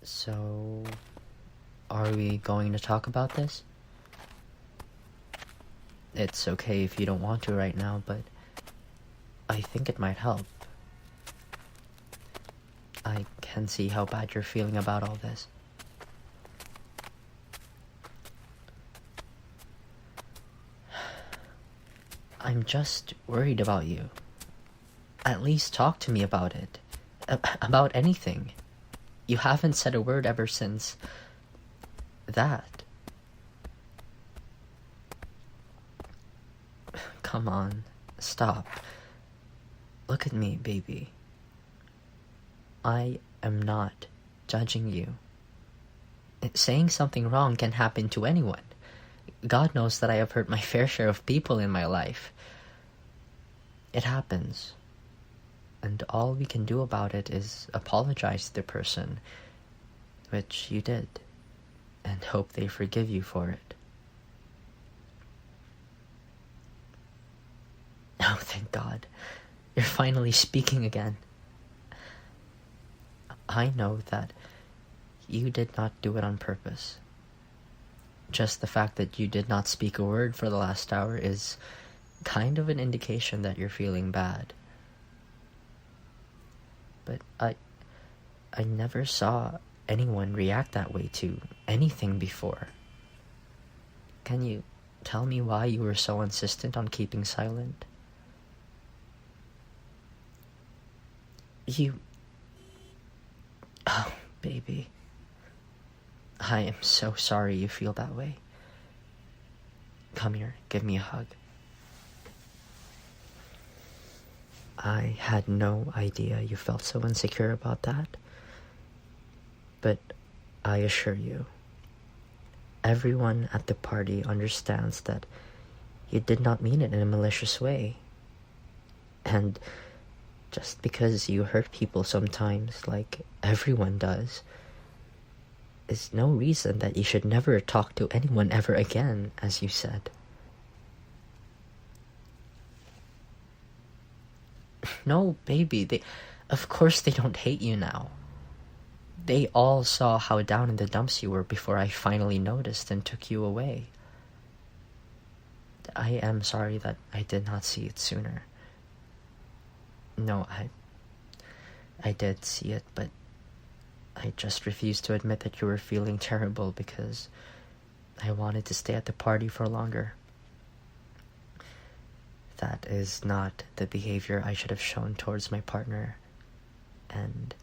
So, are we going to talk about this? It's okay if you don't want to right now, but I think it might help. I can see how bad you're feeling about all this. I'm just worried about you. At least talk to me about it. About anything. You haven't said a word ever since that. Come on, stop. Look at me, baby. I am not judging you. Saying something wrong can happen to anyone. God knows that I have hurt my fair share of people in my life. It happens. And all we can do about it is apologize to the person, which you did, and hope they forgive you for it. Oh, thank God. You're finally speaking again. I know that you did not do it on purpose. Just the fact that you did not speak a word for the last hour is kind of an indication that you're feeling bad. But I never saw anyone react that way to anything before. Can you tell me why you were so insistent on keeping silent? Oh, baby. I am so sorry you feel that way. Come here, give me a hug. I had no idea you felt so insecure about that. But I assure you, everyone at the party understands that you did not mean it in a malicious way. And just because you hurt people sometimes, like everyone does, is no reason that you should never talk to anyone ever again, as you said. No, baby, of course they don't hate you now. They all saw how down in the dumps you were before I finally noticed and took you away. I am sorry that I did not see it sooner. No, I did see it, but I just refused to admit that you were feeling terrible because I wanted to stay at the party for longer. That is not the behavior I should have shown towards my partner, and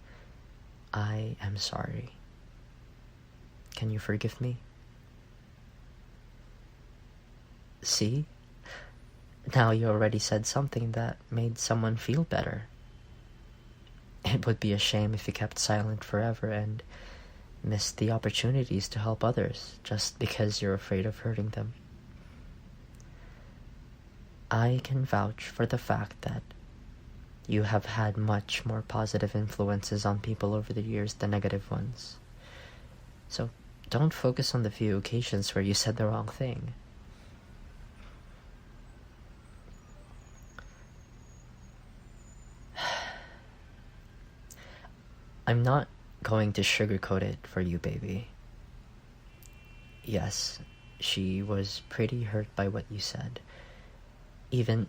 I am sorry. Can you forgive me? See? Now you already said something that made someone feel better. It would be a shame if you kept silent forever and missed the opportunities to help others just because you're afraid of hurting them. I can vouch for the fact that you have had much more positive influences on people over the years than negative ones. So don't focus on the few occasions where you said the wrong thing. I'm not going to sugarcoat it for you, baby. Yes, she was pretty hurt by what you said. Even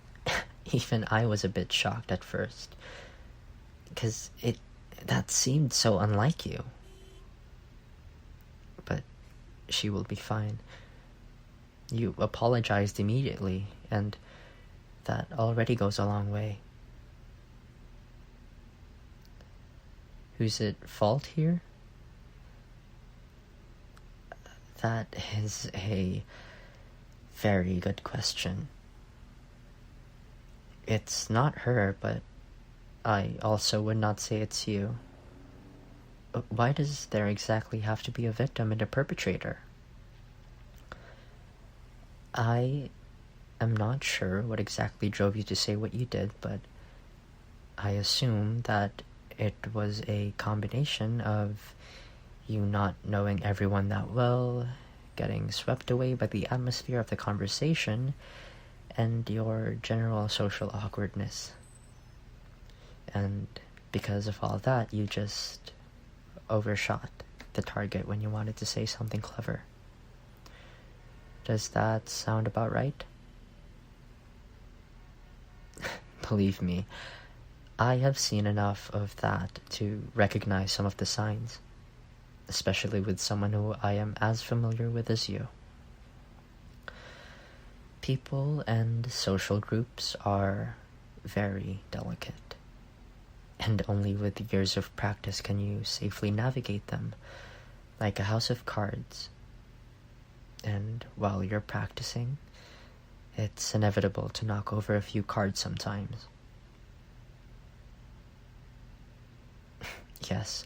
I was a bit shocked at first, because that seemed so unlike you. But she will be fine. You apologized immediately, and that already goes a long way. Who's at fault here? That is a very good question. It's not her, but I also would not say it's you. Why does there exactly have to be a victim and a perpetrator? I am not sure what exactly drove you to say what you did, but I assume that it was a combination of you not knowing everyone that well, getting swept away by the atmosphere of the conversation, and your general social awkwardness. And because of all that, you just overshot. the target when you wanted to say something clever. Does that sound about right? Believe me, I have seen enough of that to recognize some of the signs, especially with someone who I am as familiar with as you. People and social groups are very delicate, and only with years of practice can you safely navigate them, like a house of cards. And while you're practicing, it's inevitable to knock over a few cards sometimes. Yes,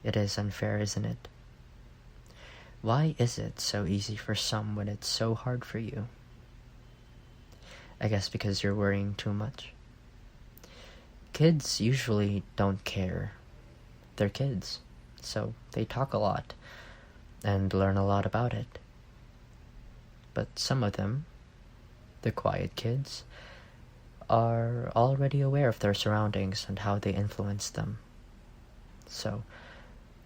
it is unfair, isn't it? Why is it so easy for some when it's so hard for you? I guess because you're worrying too much. Kids usually don't care. They're kids, so they talk a lot and learn a lot about it. But some of them, the quiet kids, are already aware of their surroundings and how they influence them. So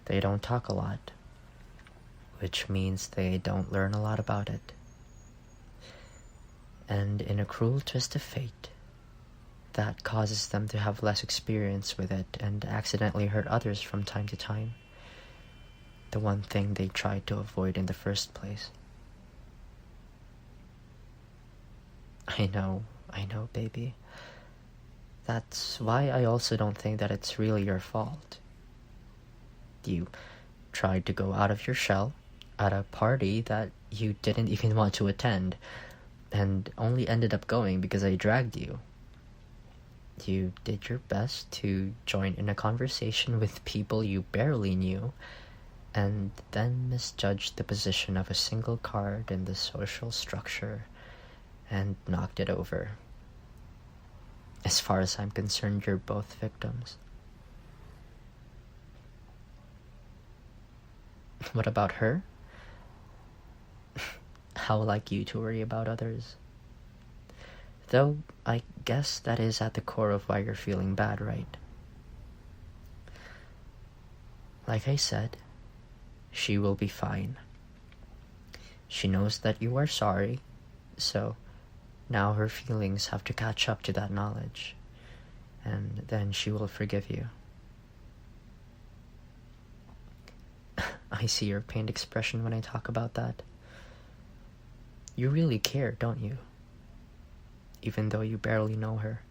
they don't talk a lot, which means they don't learn a lot about it. And in a cruel twist of fate, that causes them to have less experience with it and accidentally hurt others from time to time. The one thing they tried to avoid in the first place. I know, baby. That's why I also don't think that it's really your fault. You tried to go out of your shell at a party that you didn't even want to attend, and only ended up going because I dragged you. You did your best to join in a conversation with people you barely knew, and then misjudged the position of a single card in the social structure and knocked it over. As far as I'm concerned, you're both victims. What about her? How like you to worry about others. Though, I guess that is at the core of why you're feeling bad, right? Like I said, she will be fine. She knows that you are sorry, so now her feelings have to catch up to that knowledge, and then she will forgive you. I see your pained expression when I talk about that. You really care, don't you? Even though you barely know her.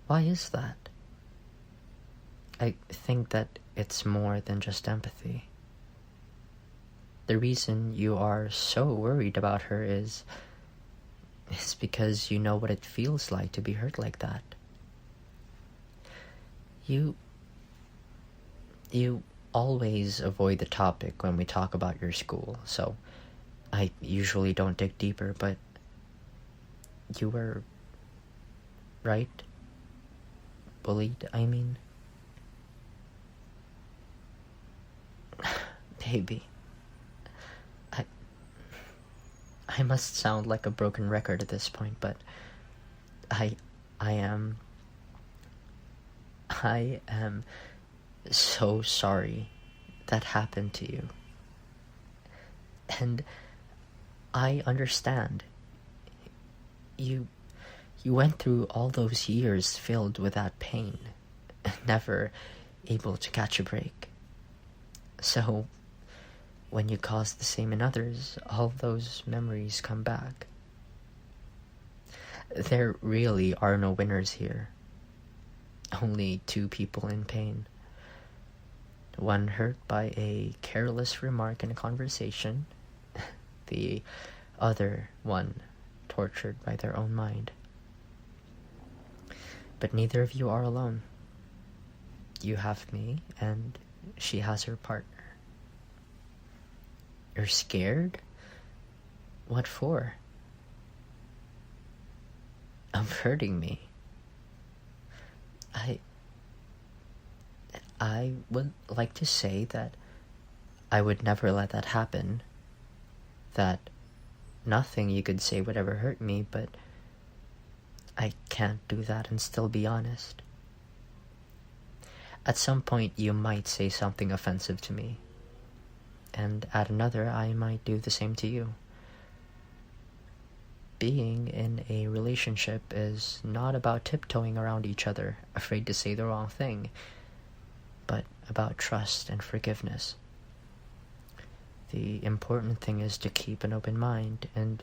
Why is that? I think that it's more than just empathy. The reason you are so worried about her is because you know what it feels like to be hurt like that. You always avoid the topic when we talk about your school, so I usually don't dig deeper, but you were, right? Bullied, I mean. Baby, I must sound like a broken record at this point, but I am so sorry that happened to you. And I understand. You went through all those years filled with that pain, never able to catch a break. So, when you cause the same in others, all those memories come back. There really are no winners here. Only two people in pain. One hurt by a careless remark in a conversation, the other one tortured by their own mind. But neither of you are alone. You have me, and she has her partner. You're scared? What for? Of hurting me. I would like to say that I would never let that happen. That nothing you could say would ever hurt me, but I can't do that and still be honest. At some point, you might say something offensive to me, and at another, I might do the same to you. Being in a relationship is not about tiptoeing around each other, afraid to say the wrong thing, but about trust and forgiveness. The important thing is to keep an open mind and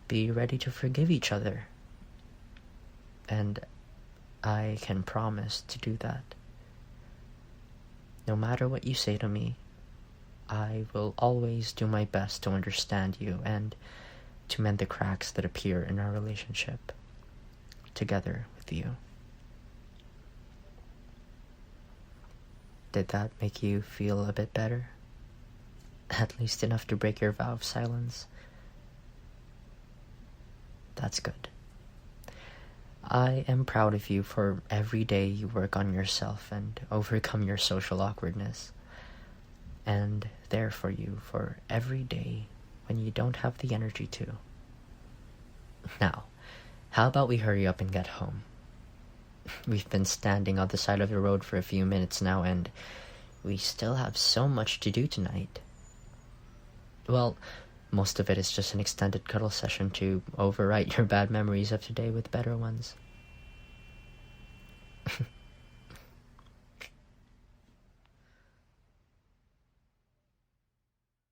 be ready to forgive each other. And I can promise to do that. No matter what you say to me, I will always do my best to understand you and to mend the cracks that appear in our relationship, together with you. Did that make you feel a bit better? At least enough to break your vow of silence? That's good. I am proud of you for every day you work on yourself and overcome your social awkwardness. And there for you for every day when you don't have the energy to. Now, how about we hurry up and get home? We've been standing on the side of the road for a few minutes now, and we still have so much to do tonight. Well, most of it is just an extended cuddle session to overwrite your bad memories of today with better ones.